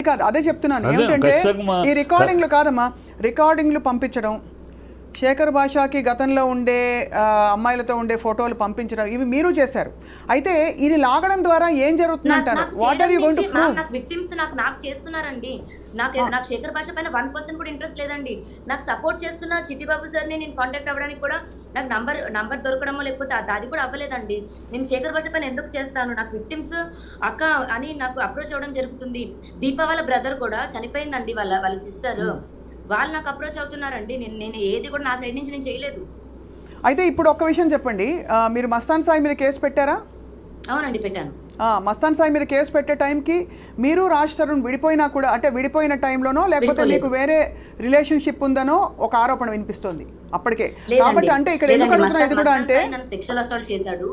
కాదు, అదే చెప్తున్నాను. ఏమిటంటే ఈ రికార్డింగ్లు కాదమ్మా, రికార్డింగ్లు పంపించడం, శేఖర్ భాషకి గతంలో ఉండే అమ్మాయిలతో ఉండే ఫోటోలు పంపించడం, ఇవి మీరు చేశారు. అయితే ఇది లాగడం ద్వారా ఏం జరుగుతుంది అంటారు? What are you going to prove? నాకు విక్టిమ్స్ నాకు చేస్తున్నారండి. నాకు శేఖర్ భాష పైన 1% కూడా ఇంట్రెస్ట్ లేదండి. నాకు సపోర్ట్ చేస్తున్న చిట్టిబాబు సార్ని నేను కాంటాక్ట్ అవ్వడానికి కూడా నాకు నంబర్ దొరకడమో లేకపోతే అది కూడా అవ్వలేదండి. నేను శేఖర్ భాష పైన ఎందుకు చేస్తాను? నాకు విక్టిమ్స్ అక్క అని నాకు అప్రోచ్ అవ్వడం జరుగుతుంది. దీప వాళ్ళ బ్రదర్ కూడా చనిపోయిందండి, వాళ్ళ సిస్టర్, వాళ్ళు నాకు అప్రోచ్ అవుతున్నారండి. నేను ఏది కూడా నా సైడ్ నుంచి నేను చేయలేదు. అయితే ఇప్పుడు ఒక్క విషయం చెప్పండి, మీరు మస్తాన్ సాయి మీద కేసు పెట్టారా? అవునండి, పెట్టాను. మస్తాన్ సాయి మీద కేసు పెట్టే టైంకి మీరు రాజ్ తరుణ్ విడిపోయినా కూడా, అంటే విడిపోయిన టైంలోనో లేకపోతే మీకు వేరే రిలేషన్షిప్ ఉందనో ఒక ఆరోపణ వినిపిస్తుంది అప్పటికే. కాబట్టి అంటే ఇక్కడ ఎందుకు అడుగుతున్నా, ఇది కూడా అంటే నన్ను సెక్షువల్ అసాల్ట్ చేశాడు.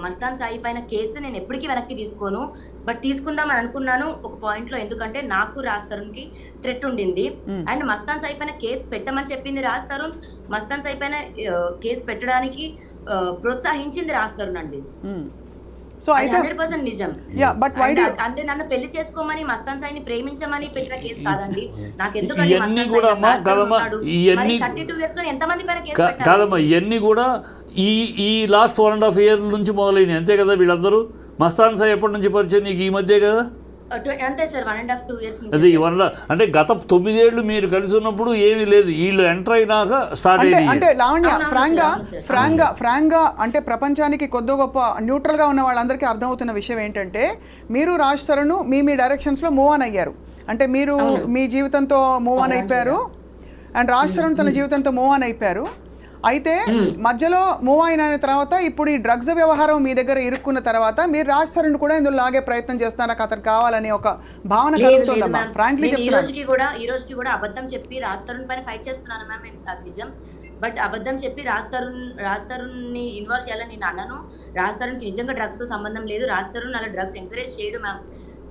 మస్తాన్ సాయి పైన కేసు నేను ఎప్పటికీ వెనక్కి తీసుకోను, బట్ తీసుకుందామని అనుకున్నాను ఒక పాయింట్ లో. ఎందుకంటే నాకు రాజ్ తరుణ్ కి థ్రెట్ ఉండింది అండ్ మస్తాన్ సాయి పైన కేసు పెట్టమని చెప్పింది రాజ్ తరుణ్. మస్తాన్ సాయి పైన కేసు పెట్టడానికి ప్రోత్సహించింది రాజ్ తరుణ్ అండి. సో అయితే 100% నిజం. అంటే నన్ను పెళ్లి చేసుకోమని, మస్తాన్ సాయిని ప్రేమించమని పెట్టిన కేసు కాదండి. నాకు ఎందుకంటే ఇవన్నీ కూడా ఎంతమంది పైన కేసు పెట్టారు కాదమ్మా, ఇవన్నీ కూడా ఈ లాస్ట్ 1.5 years నుంచి మొదలైనవి అంతే కదా. వీళ్ళందరూ మస్తాన్ సాయి ఎప్పటి నుంచి పరిచయం నీకు? ఈ మధ్య కదా. అంతే సార్, 1.5 to 2 years. అది అంటే గత 9 ఏళ్ళు మీరు కలిసి ఉన్నప్పుడు ఏమీ లేదు, వీళ్ళు ఎంటర్ అయినాక స్టార్ట్ అయ్యింది. అంటే లావణ్య ఫ్రాంక్గా అంటే ప్రపంచానికి కొద్ది గొప్ప న్యూట్రల్గా ఉన్న వాళ్ళందరికీ అర్థమవుతున్న విషయం ఏంటంటే, మీరు రాజ్ తరుణ్ మీ డైరెక్షన్స్లో మూవ్ ఆన్ అయ్యారు. అంటే మీరు మీ జీవితంతో మూవ్ ఆన్ అయిపోయారు అండ్ రాజ్ తరుణ్ తన జీవితంతో మూవ్ ఆన్ అయిపోయారు. అయితే మధ్యలో మూవ్ అయిన తర్వాత ఇప్పుడు ఈ డ్రగ్స్ వ్యవహారం మీ దగ్గర ఇరుక్కున్న తర్వాత మీరు రాజ్ తరుణ్ కూడా ఇందులో లాగే ప్రయత్నం చేస్తారా, అతను కావాలని ఒక భావన కలుగుతుందమ్మా? ఫ్రాంక్లీ ఈ రోజుకి కూడా అబద్ధం చెప్పి రాజ్ తరుణ్ పైన ఫైట్ చేస్తున్నాను మ్యామ్, అది నిజం. బట్ అబద్ధం చెప్పి రాజ్ తరుణ్ ని ఇన్వాల్వ్ చేయాలని నేను అన్నాను. రాజ్ తరుణ్ కి నిజంగా డ్రగ్స్ తో సంబంధం లేదు. రాజ్ తరుణ్ అలా డ్రగ్స్ ఎంకరేజ్ చేయడు మ్యామ్.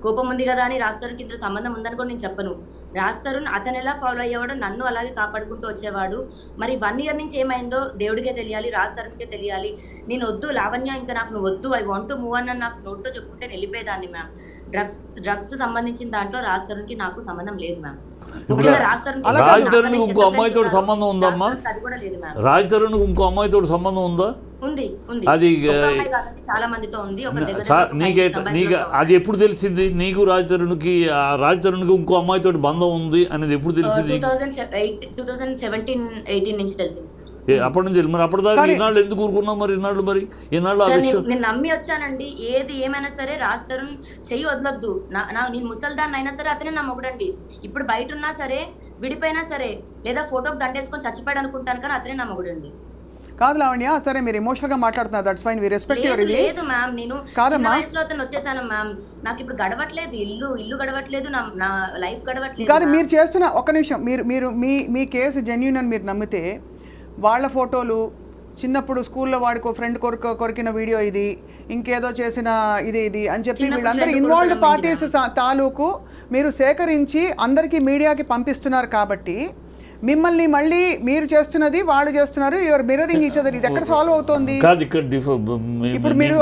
కోపం ఉంది కదా అని రాజ్ తరుణ్కి ఇందులో సంబంధం ఉందని కూడా నేను చెప్పను. రాజ్ తరుణ్ అతను ఎలా ఫాలో అయ్యేవాడు, నన్ను అలాగే కాపాడుకుంటూ వచ్చేవాడు. మరి 1 year నుంచి ఏమైందో దేవుడికే తెలియాలి, రాజ్ తరుణ్కే తెలియాలి. నేను వద్దు లావణ్య, ఇంకా నాకు నువ్వు వద్దు, ఐ వాంట్ టు మూవ్ అని నాకు నోట్తో చెప్పుకుంటే వెళ్ళిపోయేదాన్ని మ్యామ్. డ్రగ్స్ సంబంధించిన దాంట్లో రాజ్ తరుణ్కి నాకు సంబంధం లేదు మ్యామ్. రాజ్ తరుణ్ ఇంకో అమ్మాయితో సంబంధం ఉందమ్మా? రాజ్ తరుణ్ ఇంకో అమ్మాయితో సంబంధం ఉందా? అది చాలా మందితో ఉంది. నీకు అది ఎప్పుడు తెలిసింది? నీకు రాజ్ తరుణ్కి ఇంకో అమ్మాయితో బంధం ఉంది అనేది ఎప్పుడు తెలిసింది? 2017-18 నుంచి తెలిసింది సార్. అప్పటి నుంచి. మరి అప్పటిదాకా ఈనాళ్ళు ఎందుకు ఊరుకున్నావు? మరి ఈనాళ్ళు నేను నమ్మి వచ్చానండి. ఏది ఏమైనా సరే రాజ్ తరుణ్ చెయ్యి వదలొద్దు. నేను ముసల్దాన్ని అయినా సరే అతనే నా మొగుడండి. ఇప్పుడు బయట ఉన్నా సరే, విడిపోయినా సరే, లేదా ఫోటోకి దండేసుకొని చచ్చిపోయాడు అనుకుంటాను, కానీ అతనే నా మొగుడండి. కాదు లావణ్య, సరే మీరు ఎమోషనల్ గా మాట్లాడుతున్నారు, that's fine, we respect your ఇది. లేదు మ్యామ్, నేను చిన్న వయసులో అతను వచ్చేసాను మ్యామ్. నాకు ఇప్పుడు గడవట్లేదు, ఇల్లు గడవట్లేదు, నా లైఫ్ గడవట్లేదు. కానీ మీరు చేస్తున్న ఒక్క నిమిషం, మీరు మీ కేసు జెన్యూన్ అని మీరు నమ్మితే, వాళ్ళ ఫోటోలు, చిన్నప్పుడు స్కూల్లో వాడికో ఫ్రెండ్ కొరికిన వీడియో ఇది, ఇంకేదో చేసిన ఇది అని చెప్పి వీళ్ళందరూ ఇన్వాల్వ్డ్ పార్టీస్ తాలూకు మీరు సేకరించి అందరికీ మీడియాకి పంపిస్తున్నారు. కాబట్టి మిమ్మల్ని మళ్ళీ మీరు చేస్తున్నది వాళ్ళు చేస్తున్నారు, యువర్ మిర్రరింగ్ ఈచ్ అదర్. ఇది ఎక్కడ సాల్వ్ అవుతుంది? ఇప్పుడు మీరు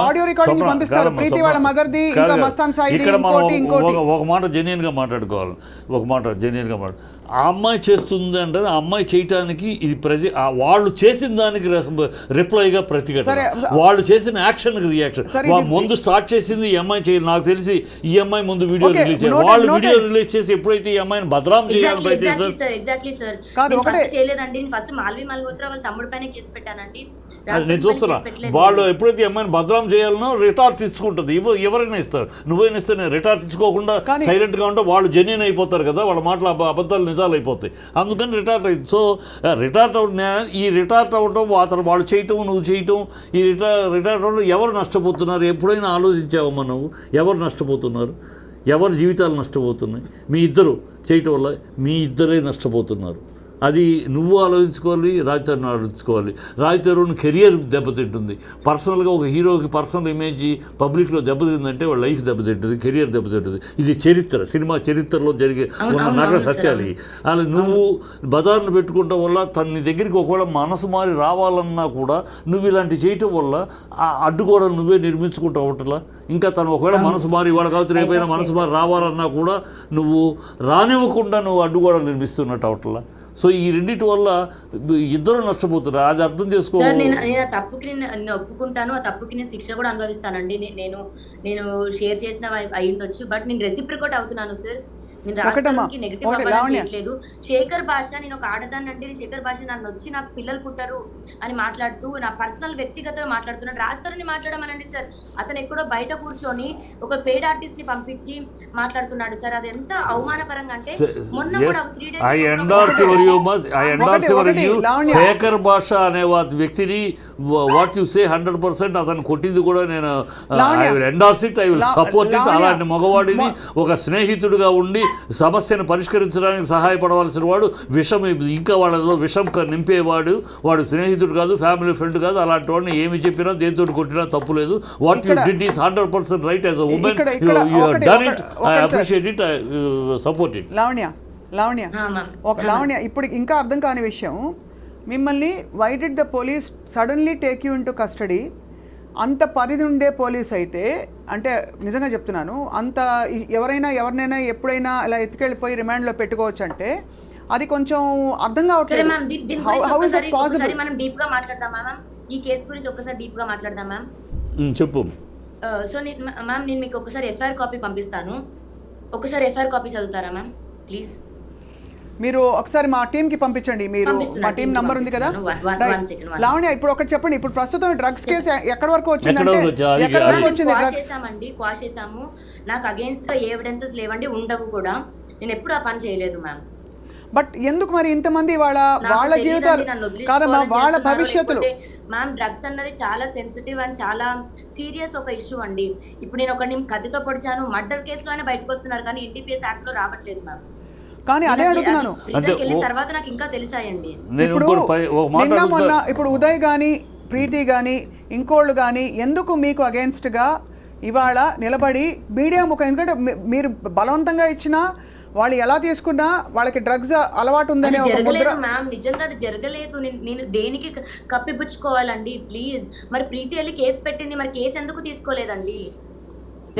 ఆడియో రికార్డింగ్ పంపిస్తారు, ప్రీతి వాళ్ళ మదర్ది, ఇంకా మస్తాన్ సాయి, ఒక మాట జెన్యూన్ గా మాట్లాడుకోవాలి. ఆ అమ్మాయి చేస్తుంది అంటే ఆ అమ్మాయి చేయటానికి ఇది వాళ్ళు చేసిన దానికి రిప్లైగా ప్రతిఘటన, వాళ్ళు చేసిన యాక్షన్కి రియాక్షన్. ముందు స్టార్ట్ చేసింది ఈ అమ్మాయి చేయాలి. నాకు తెలిసి ఈ అమ్మాయి ముందు వీడియో రిలీజ్ చేయాలి. వాళ్ళు వీడియో రిలీజ్ చేసి ఎప్పుడైతే ఈ అమ్మాయిని బదనాం చేయాలని ప్రయత్నిస్తారు. నేను చూస్తున్నా, వాళ్ళు ఎప్పుడైతే అమ్మాయిని భద్రం చేయాలనో రిటార్ తెచ్చుకుంటుంది. ఎవరైనా ఇస్తారు, నువ్వైనా ఇస్తే నేను రిటార్ తెచ్చుకోకుండా సైలెంట్గా ఉంటే వాళ్ళు జెన్యూన్ అయిపోతారు కదా, వాళ్ళ మాటలు అబద్ధాలు నిజాలు అయిపోతాయి. అందుకని రిటార్ట్ అయింది. సో రిటార్ట్ అవడం అతను వాళ్ళు చేయటం, నువ్వు చేయటం, ఈ రిటార్ట్ అవడం ఎవరు నష్టపోతున్నారు? ఎప్పుడైనా ఆలోచించావమ్మా నువ్వు? ఎవరు నష్టపోతున్నారు? ఎవరి జీవితాలు నష్టపోతున్నాయి? మీ ఇద్దరు చేయటం వల్ల మీ ఇద్దరే నష్టపోతున్నారు. అది నువ్వు ఆలోచించుకోవాలి, రాజ్ తరుణ్ ఆలోచించుకోవాలి. రాజ్ తరుణ్ కెరియర్ దెబ్బతింటుంది. పర్సనల్గా ఒక హీరోకి పర్సనల్ ఇమేజ్ పబ్లిక్లో దెబ్బతిందంటే వాళ్ళ లైఫ్ దెబ్బతింటుంది, కెరియర్ దెబ్బతింటుంది. ఇది చరిత్ర, సినిమా చరిత్రలో జరిగే ఉన్న నగర సత్యాలు. అలా నువ్వు బజార్ను పెట్టుకోవటం వల్ల తన దగ్గరికి ఒకవేళ మనసు మారి రావాలన్నా కూడా నువ్వు ఇలాంటి చేయటం వల్ల ఆ అడ్డుగోడలు నువ్వే నిర్మించుకుంటూ అవటలా. ఇంకా తను ఒకవేళ మనసు మారి వాడు కావచ్చు రేపైనా మనసు మారి రావాలన్నా కూడా నువ్వు రానివ్వకుండా నువ్వు అడ్డుగోడలు నిర్మిస్తున్నట్టు అవట్లా. సో ఈ రెండింటి వల్ల ఇద్దరు నష్టపోతున్నారు, అది అర్థం చేసుకో. నేను ఆ తప్పుకి నేను ఒప్పుకుంటాను, ఆ తప్పుకి నేను శిక్ష కూడా అనుభవిస్తానండి. నేను షేర్ చేసిన అయి ఉండొచ్చు, బట్ నేను రెసిప్రికేట్ అవుతున్నాను సార్. నేను రాష్ట్రానికి నెగిటివ్ అవ్వాలని చేయట్లేదు. శేఖర్ భాష, నేను ఒక ఆడదాన్ని అంటే శేఖర్ భాష నన్ను వచ్చి నాకు పిల్లలు పుట్టారు అని మాట్లాడుతూ నా పర్సనల్ వ్యక్తిగతంగా మాట్లాడుతున్నాడు. రాస్తారని మాట్లాడమనండి సార్. అతను ఎక్కడో బయట కూర్చొని ఒక పెయిడ్ ఆర్టిస్ట్ ని పంపించి మాట్లాడుతున్నాడు సార్. అది ఎంత అవమానపరంగా అంటే మొన్న కూడా 3 days శేఖర్ భాష అనే వ్యక్తిని వాట్ యు సే 100% అతను కొట్టింది కూడా నేను I will endorse it, I will support it. అలాంటి మగవాడిని ఒక స్నేహితుడిగా ఉండి సమస్యను పరిష్కరించడానికి సహాయపడవలసిన వాడు విషం ఇంకా వాళ్ళలో విషం నింపేవాడు, వాడు స్నేహితుడు కాదు, ఫ్యామిలీ ఫ్రెండ్ కాదు. అలాంటి వాడిని ఏమి చెప్పినా దేంతో కొట్టినా తప్పు లేదు. What you did is 100% right as a woman. You have done it, I appreciate it, I support it. Lavanya ఇప్పుడు ఇంకా అర్థం కాని విషయం, మిమ్మల్ని why did the police suddenly take you into custody? అంత పరిధి ఉండే పోలీస్ అయితే, అంటే నిజంగా చెప్తున్నాను, అంత ఎవరినైనా ఎప్పుడైనా ఇలా ఎత్తుకెళ్ళిపోయి రిమాండ్లో పెట్టుకోవచ్చు అంటే అది కొంచెం అర్థం కావట్లేదు. మనం డీప్ గా మాట్లాడదామా మ్యామ్? ఈ కేసు గురించి ఒక్కసారి డీప్ గా మాట్లాడదాం మ్యామ్. చెప్పు. సో మ్యామ్ నేను మీకు ఒకసారి ఎఫ్ఐఆర్ కాపీ పంపిస్తాను, ఒకసారి ఎఫ్ఐఆర్ కాపీ చదువుతారా మ్యామ్ ప్లీజ్? మీరు ఒకసారి మా టీంకి పంపించండి. మీరు మా టీం నంబర్ ఉంది కదా లావణ్య. ఇప్పుడు ఒకటి చెప్పండి, ఇప్పుడు ప్రస్తుతం డ్రగ్స్ కేసు ఎక్కడి వరకు వచ్చిందంటే క్వాష్ చేసాము. నాకు అగేన్స్ట్ గా ఏ ఎవిడెన్సెస్ లేవండి, ఉండవు కూడా. నేను ఎప్పుడు ఆ పని చేయలేదు మ్యామ్. బట్ ఎందుకు మరి ఇంతమంది వాళ్ళ జీవితాలు కాదమ్మా, వాళ్ళ భవిష్యత్తులు మ్యామ్. డ్రగ్స్ అన్నది చాలా సెన్సిటివ్ అండ్ చాలా సీరియస్ ఒక ఇష్యూ అండి. ఇప్పుడు నేను ఒకరిని కత్తితో పొడిచాను, మర్డర్ కేసులో అయినా బయటకు వస్తున్నారు, కానీ ఎన్డీపీఎస్ యాక్ట్ లో రావట్లేదు మ్యామ్. కానీ అదే అడుగుతున్నాను, తర్వాత నాకు ఇంకా తెలిసాయండి. ఇప్పుడు ఉదయ్ గాని ప్రీతి గాని ఇంకోళ్ళు గాని ఎందుకు మీకు అగేన్స్ట్ గా ఇవాళ నిలబడి మీడియా ముఖం, ఎందుకంటే మీరు బలవంతంగా ఇచ్చినా వాళ్ళు ఎలా తీసుకున్నా వాళ్ళకి డ్రగ్స్ అలవాటు ఉందని నిజంగా అది జరగలేదు. నేను దేనికి కప్పిపుచ్చుకోవాలండి ప్లీజ్? మరి ప్రీతి వెళ్ళి కేసు పెట్టింది, మరి కేసు ఎందుకు తీసుకోలేదండి?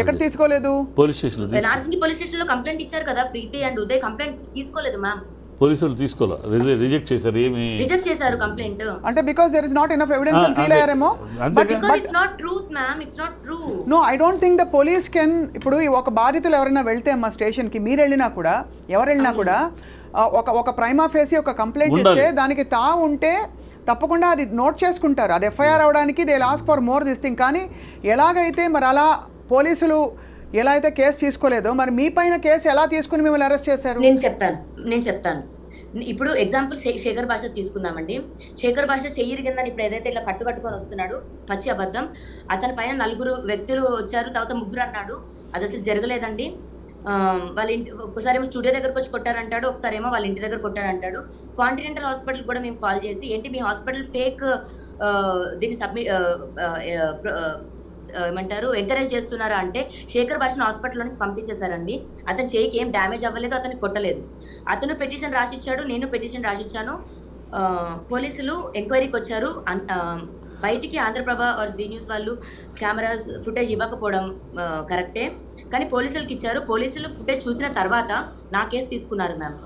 ఎక్కడ తీసుకోలేదు? పోలీస్ స్టేషన్ లో, నార్సింగి పోలీస్ స్టేషన్ లో కంప్లైంట్ ఇచ్చారు కదా ప్రీతి అండ్ ఉదయ్, కంప్లైంట్ తీసుకోలేదు మ్యామ్. పోలీసులు తీసుకోవాలి, రిజెక్ట్ చేశారు. రిజెక్ట్ చేశారు కంప్లైంట్ అంటే because there is not enough evidence అని ఫీల్ అయ్యారేమో. But it's not truth ma'am, it's not true. No, I don't think the police can. ఇప్పుడు ఒక బాధితులు ఎవరైనా వెళ్తే మా స్టేషన్ కి, మీరు వెళ్ళినా కూడా ఎవరు వెళ్ళినా కూడా ఒక ప్రైమా ఫేసి ఒక కంప్లైంట్ ఇస్తే దానికి ఉంటే తప్పకుండా అది నోట్ చేసుకుంటారు. అది ఎఫ్ఐఆర్ అవడానికి they will ask for more this thing. కానీ ఎలాగైతే మరి అలా పోలీసులు ఎలా అయితే కేసు తీసుకోలేదో, మరి మీ పైన కేసు ఎలా తీసుకుని మిమ్మల్ని అరెస్ట్ చేశారు? నేను చెప్తాను. ఇప్పుడు ఎగ్జాంపుల్ శేఖర్ భాష తీసుకుందామండి. శేఖర్ భాష చెయ్యిరిగిందని ఇప్పుడు ఏదైతే ఇలా కట్టుకొని వస్తున్నాడు, పచ్చి అబద్ధం. అతని పైన 4 వ్యక్తులు వచ్చారు, తర్వాత 3 అన్నాడు. అది అసలు జరగలేదండి. వాళ్ళ ఇంటి ఒకసారి ఏమో స్టూడియో దగ్గరకు వచ్చి కొట్టారంటాడు, ఒకసారి ఏమో వాళ్ళ ఇంటి దగ్గర కొట్టారంటాడు. కాంటినెంటల్ హాస్పిటల్ కూడా మేము కాల్ చేసి, ఏంటి మీ హాస్పిటల్ ఫేక్ దీన్ని ఏమంటారు ఎంకరేజ్ చేస్తున్నారా అంటే, శేఖర్ భాషను హాస్పిటల్ నుంచి పంపించేశారండి. అతని చేయికి ఏం డ్యామేజ్ అవ్వలేదు, అతనికి కొట్టలేదు. అతను పిటిషన్ రాసిచ్చాడు, నేను పిటిషన్ రాసిచ్చాను. పోలీసులు ఎంక్వైరీకి వచ్చారు. బయటికి ఆంధ్రప్రభ ఆర్ జీ న్యూస్ వాళ్ళు కెమెరాస్ ఫుటేజ్ ఇవ్వకపోవడం కరెక్టే, కానీ పోలీసులకి ఇచ్చారు. పోలీసులు ఫుటేజ్ చూసిన తర్వాత నా కేసు తీసుకున్నారు మ్యామ్.